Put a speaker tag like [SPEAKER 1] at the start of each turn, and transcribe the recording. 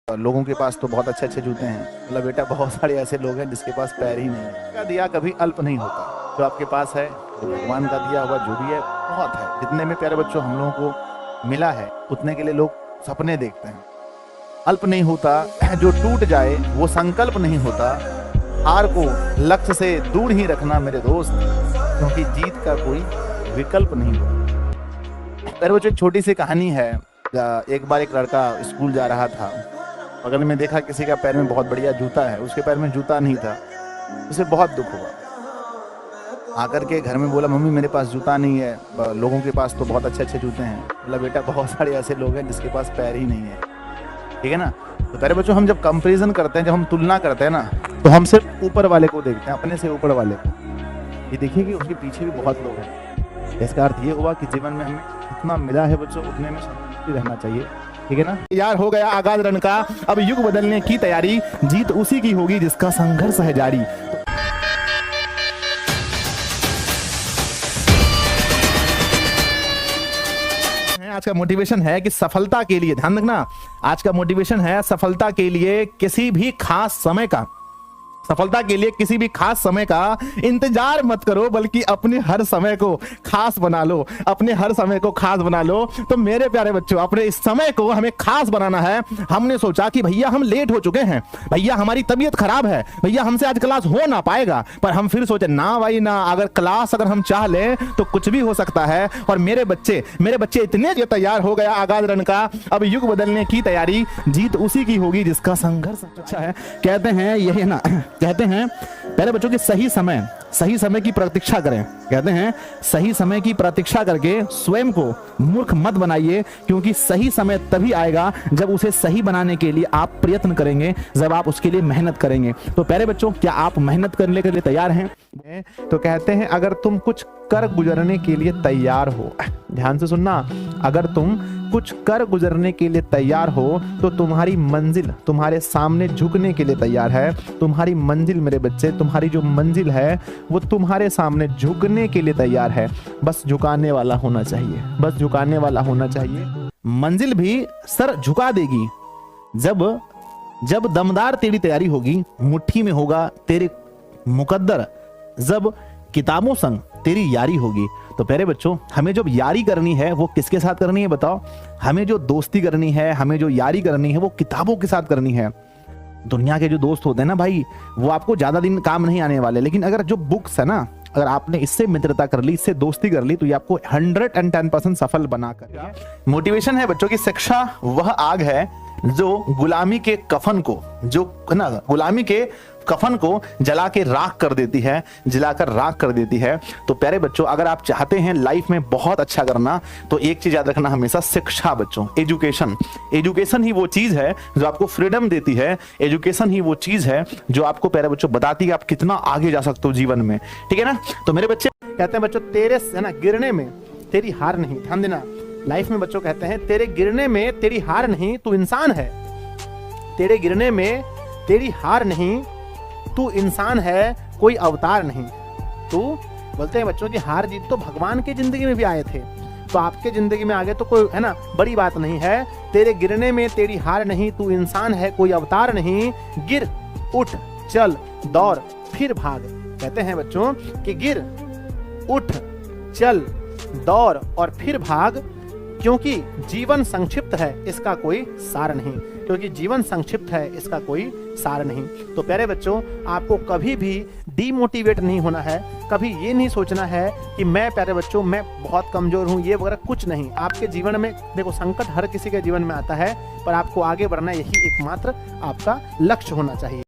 [SPEAKER 1] लोगों के पास तो बहुत अच्छे अच्छे जूते हैं। मतलब बेटा बहुत सारे ऐसे लोग हैं जिसके पास पैर ही नहीं है। का दिया कभी अल्प नहीं होता। जो आपके पास है वो भगवान का दिया हुआ जो भी है बहुत है। जितने में प्यारे बच्चों हम लोगों को मिला है उतने के लिए लोग सपने देखते हैं। अल्प नहीं होता। जो टूट जाए वो संकल्प नहीं होता। हार को लक्ष्य से दूर ही रखना मेरे दोस्त, क्योंकि जीत का कोई विकल्प नहीं होता। प्यारे बच्चों एक छोटी सी कहानी है। एक बार एक लड़का स्कूल जा रहा था। बगल में देखा किसी का पैर में बहुत बढ़िया जूता है, उसके पैर में जूता नहीं था। उसे बहुत दुख हुआ। आकर के घर में बोला, मम्मी मेरे पास जूता नहीं है, लोगों के पास तो बहुत अच्छे अच्छे जूते हैं। मतलब बेटा बहुत सारे ऐसे लोग हैं जिसके पास पैर ही नहीं है। ठीक है ना। तो प्यारे बच्चों हम जब कंपैरिजन करते हैं, जब हम तुलना करते हैं ना, तो हम सिर्फ ऊपर वाले को देखते हैं, अपने से ऊपर वाले को। ये देखिए कि उसके पीछे भी बहुत लोग हैं। इसका अर्थ ये हुआ कि जीवन में हमें जितना मिला है बच्चों उतने में संतुष्टि रहना चाहिए। ठीक है ना। यार हो गया आगाज रण का, अब युग बदलने की तैयारी, जीत उसी की होगी जिसका संघर्ष है जारी। आज का मोटिवेशन है कि सफलता के लिए, ध्यान रखना, आज का मोटिवेशन है सफलता के लिए किसी भी खास समय का, सफलता के लिए किसी भी खास समय का इंतजार मत करो, बल्कि अपने हर समय को खास बना लो। अपने हर समय को खास बना लो। तो मेरे प्यारे बच्चों अपने इस समय को हमें खास बनाना है। हमने सोचा कि भैया हम लेट हो चुके हैं, भैया हमारी तबीयत खराब है, भैया हमसे आज क्लास हो ना पाएगा। पर हम फिर सोचे ना भाई ना, अगर क्लास अगर हम चाह लें तो कुछ भी हो सकता है। और मेरे बच्चे इतने जो तैयार हो गया आगाज रण का, अब युग बदलने की तैयारी, जीत उसी की होगी जिसका संघर्ष अच्छा है। कहते हैं यही ना, कहते हैं पहले बच्चों की सही समय की प्रतीक्षा करें। कहते हैं सही समय की प्रतीक्षा करके स्वयं को मूर्ख मत बनाइए, क्योंकि सही समय तभी आएगा जब उसे सही बनाने के लिए आप प्रयत्न करेंगे, जब आप उसके लिए मेहनत करेंगे। तो प्यारे बच्चों क्या आप मेहनत करने के लिए तैयार हैं? तो कहते हैं अगर तुम कुछ कर गुजरने के लिए तैयार हो, ध्यान से सुनना, अगर तुम कुछ कर गुजरने के लिए तैयार हो तो तुम्हारी मंजिल तुम्हारे सामने झुकने के लिए तैयार है। तुम्हारी मंजिल मेरे बच्चे, तुम्हारी जो मंजिल है वो तुम्हारे सामने झुकने के लिए तैयार है। बस झुकाने वाला होना चाहिए, बस झुकाने वाला होना चाहिए। मंजिल भी सर झुका देगी जब दमदार तेरी तैयारी होगी, मुट्ठी में होगा तेरे मुकद्दर, जब किताबों संग तेरी यारी होगी। तो प्यारे बच्चों हमें जब यारी करनी है वो किसके साथ करनी है बताओ? हमें जो दोस्ती करनी है, हमें जो यारी करनी है वो किताबों के साथ करनी है। दुनिया के जो दोस्त होते हैं ना भाई, वो आपको ज्यादा दिन काम नहीं आने वाले, लेकिन अगर जो बुक्स है ना, अगर आपने इससे मित्रता कर ली, इससे दोस्ती कर ली, तो ये आपको 110% सफल बनाकर। मोटिवेशन है बच्चों की शिक्षा वह आग है जो गुलामी के कफन को, जो ना गुलामी के कफन को जला के राख कर देती है, जलाकर राख कर देती है। तो प्यारे बच्चों अगर आप चाहते हैं लाइफ में बहुत अच्छा करना, तो एक चीज याद रखना हमेशा, शिक्षा बच्चों, एजुकेशन ही वो चीज है जो आपको फ्रीडम देती है। एजुकेशन ही वो चीज है जो आपको प्यारे बच्चों बताती है आप कितना आगे जा सकते हो जीवन में। ठीक है ना। तो मेरे बच्चे कहते हैं बच्चों तेरे है ना गिरने में तेरी हार नहीं, ध्यान देना, लाइफ में बच्चों कहते हैं तेरे गिरने में तेरी हार नहीं, तू इंसान है। तेरे गिरने में तेरी हार नहीं, तू इंसान है, कोई अवतार नहीं। तू बोलते हैं बच्चों की हार जीत तो भगवान की जिंदगी में भी आए थे, तो आपके जिंदगी में आ गए तो कोई है ना बड़ी बात नहीं है। तेरे गिरने में तेरी हार नहीं, तू इंसान है, कोई अवतार नहीं। गिर उठ चल दौड़ फिर भाग। कहते हैं बच्चों कि गिर उठ चल दौड़ और फिर भाग, क्योंकि जीवन संक्षिप्त है इसका कोई सार नहीं, क्योंकि जीवन संक्षिप्त है इसका कोई सार नहीं। तो प्यारे बच्चों आपको कभी भी डीमोटिवेट नहीं होना है, कभी ये नहीं सोचना है कि मैं प्यारे बच्चों मैं बहुत कमजोर हूँ, ये वगैरह कुछ नहीं। आपके जीवन में देखो संकट हर किसी के जीवन में आता है, पर आपको आगे बढ़ना यही एकमात्र आपका लक्ष्य होना चाहिए।